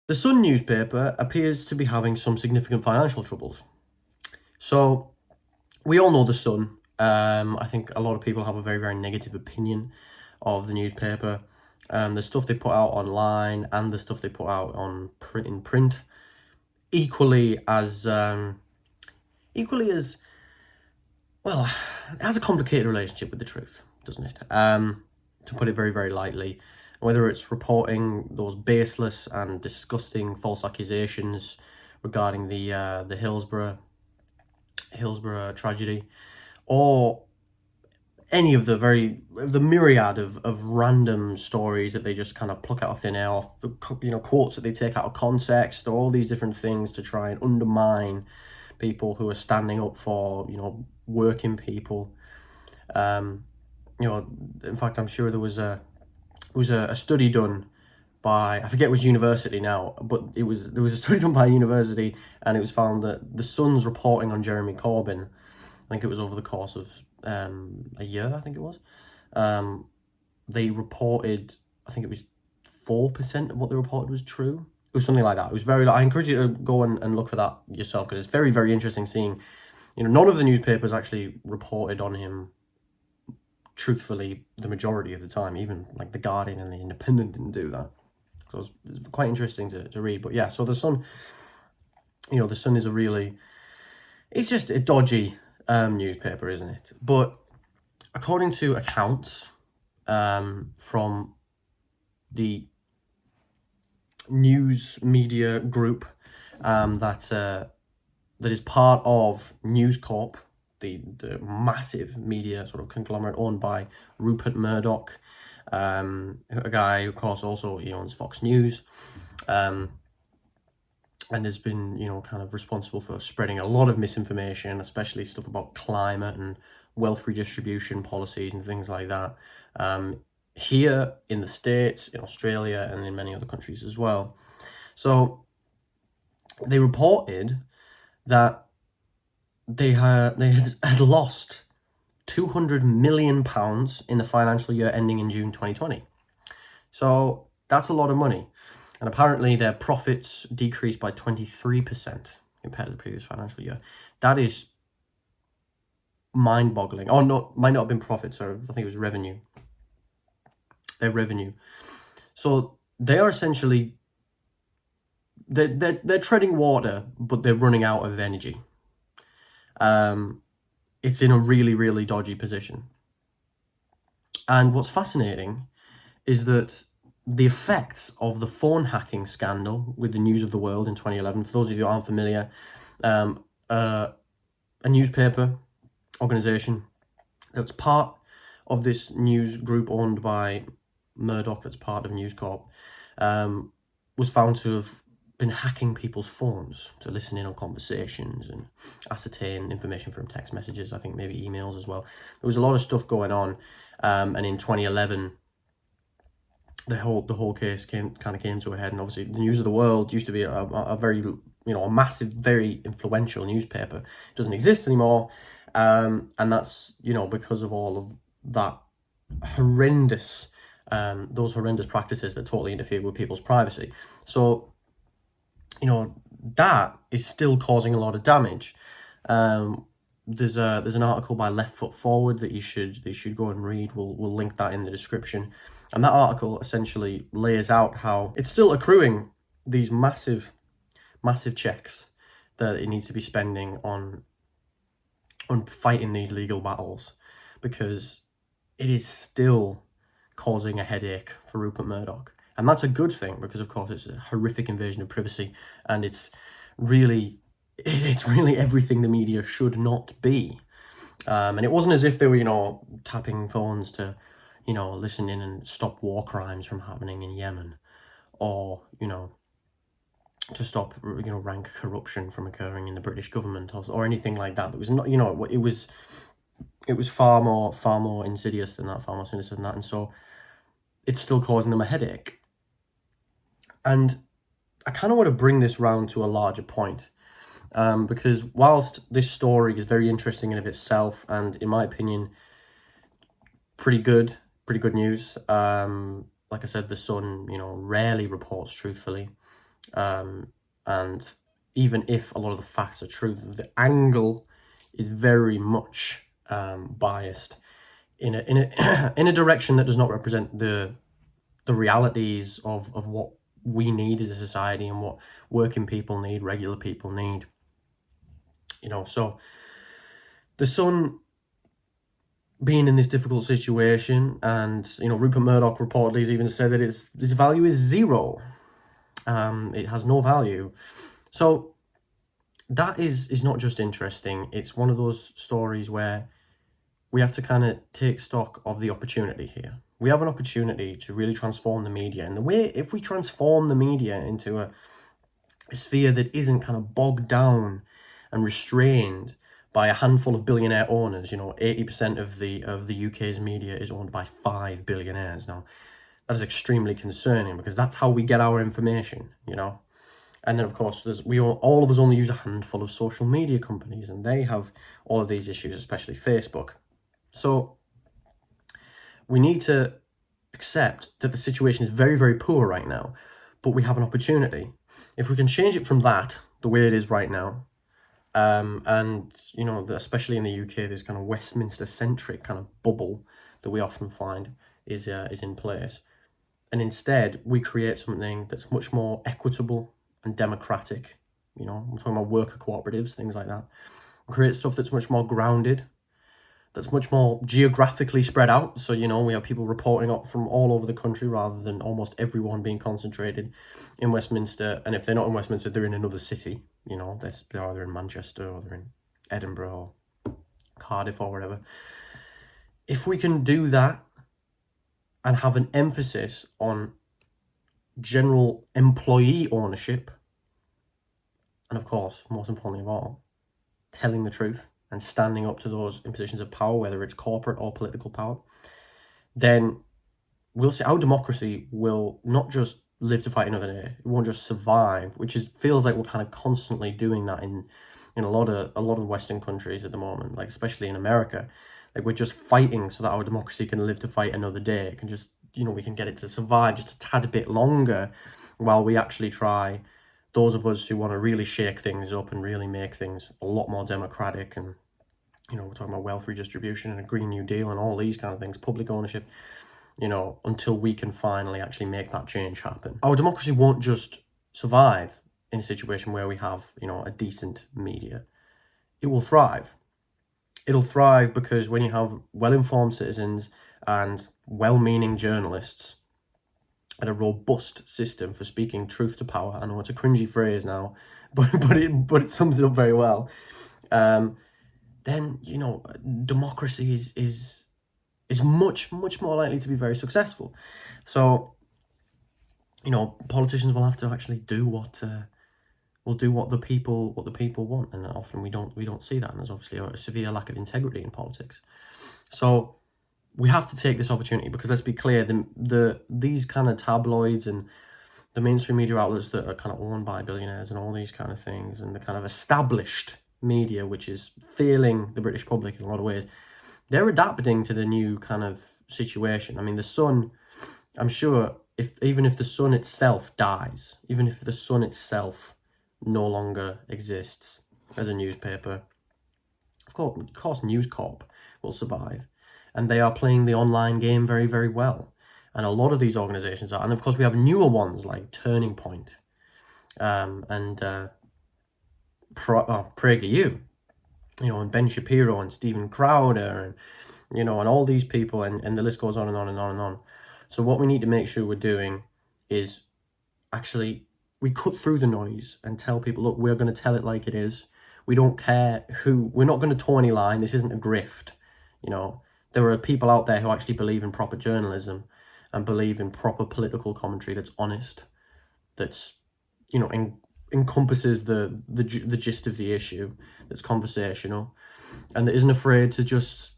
The Sun newspaper appears to be having some significant financial troubles. So we all know the Sun. I think a lot of people have a very, very negative opinion of the newspaper. The stuff they put out online and the stuff they put out on print, equally as well, it has a complicated relationship with the truth, doesn't it? To put it very, very lightly. Whether it's reporting those baseless and disgusting false accusations regarding the Hillsborough tragedy, or any of the myriad of random stories that they just kind of pluck out of thin air, off quotes that they take out of context, or all these different things to try and undermine people who are standing up for working people. In fact, I'm sure there was a study done by, I forget which university now, but there was a study done by a university, and it was found that the Sun's reporting on Jeremy Corbyn, I think it was over the course of a year, I think it was, they reported, I think it was 4% of what they reported was true. It was something like that. It was very, I encourage you to go and look for that yourself, because it's very, very interesting seeing, none of the newspapers actually reported on him truthfully the majority of the time. Even like the Guardian and the Independent didn't do that. So it's quite interesting to read. But yeah, so the Sun, the Sun is it's just a dodgy newspaper, isn't it? But according to accounts from the news media group that is part of News Corp, the massive media sort of conglomerate owned by Rupert Murdoch, a guy who, of course, also he owns Fox News, and has been kind of responsible for spreading a lot of misinformation, especially stuff about climate and wealth redistribution policies and things like that, here in the States, in Australia, and in many other countries as well. So they reported that they had lost £200 million in the financial year ending in June 2020. So that's a lot of money. And apparently their profits decreased by 23% compared to the previous financial year. That is mind-boggling. Oh, no, might not have been profits, or I think it was revenue. Their revenue. So they are essentially, they're treading water, but they're running out of energy. It's in a really, really dodgy position. And what's fascinating is that the effects of the phone hacking scandal with the News of the World in 2011, for those of you who aren't familiar, a newspaper organization that's part of this news group owned by Murdoch, that's part of News Corp, was found to have been hacking people's phones to listen in on conversations and ascertain information from text messages, I think maybe emails as well. There was a lot of stuff going on, and in 2011 the whole case came to a head. And obviously the News of the World used to be a very a massive, very influential newspaper. It doesn't exist anymore, and that's because of all of that horrendous those horrendous practices that totally interfere with people's privacy. So that is still causing a lot of damage. There's an article by Left Foot Forward that you should go and read. We'll link that in the description. And that article essentially lays out how it's still accruing these massive checks that it needs to be spending on fighting these legal battles, because it is still causing a headache for Rupert Murdoch. And that's a good thing, because of course it's a horrific invasion of privacy, and it's really everything the media should not be. And it wasn't as if they were tapping phones to listen in and stop war crimes from happening in Yemen, or to stop rank corruption from occurring in the British government, or anything like that. It was not, it was far more insidious than that, far more sinister than that. And so it's still causing them a headache. And I kind of want to bring this round to a larger point, because whilst this story is very interesting in of itself, and in my opinion, pretty good news. Like I said, the Sun, rarely reports truthfully. And even if a lot of the facts are true, the angle is very much biased in a in a direction that does not represent the realities of what we need as a society and what working people need, regular people need. So the Sun being in this difficult situation, and Rupert Murdoch reportedly has even said that its value is zero. It has no value. So that is not just interesting. It's one of those stories where we have to kind of take stock of the opportunity here. We have an opportunity to really transform the media. And the way, if we transform the media into a sphere that isn't kind of bogged down and restrained by a handful of billionaire owners, 80% of the UK's media is owned by 5 billionaires. Now, that is extremely concerning because that's how we get our information, And then, of course, all of us only use a handful of social media companies, and they have all of these issues, especially Facebook. So we need to accept that the situation is very, very poor right now, but we have an opportunity. If we can change it from that, the way it is right now, and, especially in the UK, this kind of Westminster-centric kind of bubble that we often find is in place. And instead, we create something that's much more equitable and democratic. We're talking about worker cooperatives, things like that. We create stuff that's much more grounded, that's much more geographically spread out. So, we have people reporting up from all over the country rather than almost everyone being concentrated in Westminster. And if they're not in Westminster, they're in another city. They're either in Manchester or they're in Edinburgh or Cardiff or wherever. If we can do that and have an emphasis on general employee ownership, and of course, most importantly of all, telling the truth and standing up to those in positions of power, whether it's corporate or political power, then we'll see our democracy will not just live to fight another day. It won't just survive, which feels like we're kind of constantly doing that in a lot of Western countries at the moment, like especially in America. Like we're just fighting so that our democracy can live to fight another day. It can just, we can get it to survive just a tad bit longer while we actually try, those of us who want to really shake things up and really make things a lot more democratic. And, we're talking about wealth redistribution and a Green New Deal and all these kind of things, public ownership, until we can finally actually make that change happen. Our democracy won't just survive in a situation where we have, a decent media. It will thrive. It'll thrive because when you have well-informed citizens and well-meaning journalists and a robust system for speaking truth to power, I know it's a cringy phrase now, but it sums it up very well, then, democracy is much, much more likely to be very successful. So, politicians will have to actually do what the people want, and often we don't see that, and there's obviously a severe lack of integrity in politics. So we have to take this opportunity because, let's be clear, these kind of tabloids and the mainstream media outlets that are kind of owned by billionaires and all these kind of things, and the kind of established media, which is failing the British public in a lot of ways, they're adapting to the new kind of situation. I mean, the Sun, I'm sure, even if the Sun itself dies, even if the Sun itself no longer exists as a newspaper, of course News Corp will survive, and they are playing the online game very, very well. And a lot of these organizations are, and of course we have newer ones like Turning Point, and PragerU, and Ben Shapiro and Stephen Crowder, and and all these people, and the list goes on and on and on and on. So what we need to make sure we're doing is actually we cut through the noise and tell people, look, we're going to tell it like it is. We don't care we're not going to toe any line. This isn't a grift. There are people out there who actually believe in proper journalism and believe in proper political commentary that's honest, that's, encompasses the gist of the issue, that's conversational, and that isn't afraid to just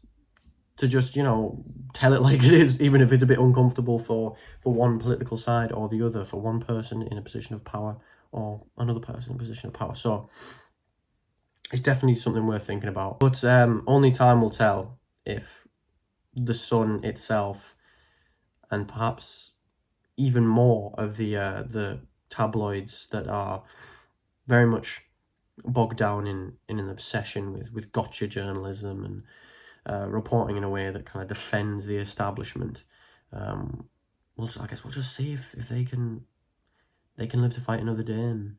tell it like it is, even if it's a bit uncomfortable for one political side or the other, for one person in a position of power or another person in a position of power. So it's definitely something worth thinking about. But only time will tell if the Sun itself, and perhaps even more of the tabloids that are very much bogged down in an obsession with gotcha journalism and reporting in a way that kind of defends the establishment. I guess we'll just see if they can live to fight another day. And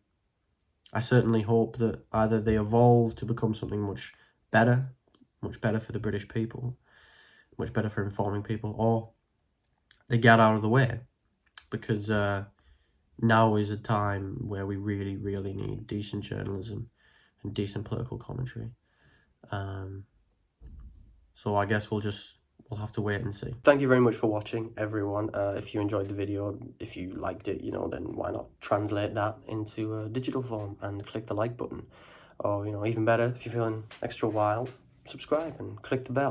I certainly hope that either they evolve to become something much better for the British people, much better for informing people, or they get out of the way, because now is a time where we really, really need decent journalism and decent political commentary. So I guess we'll have to wait and see. Thank you very much for watching, everyone. If you enjoyed the video, if you liked it, then why not translate that into a digital form and click the like button? Or, even better, if you're feeling extra wild, subscribe and click the bell.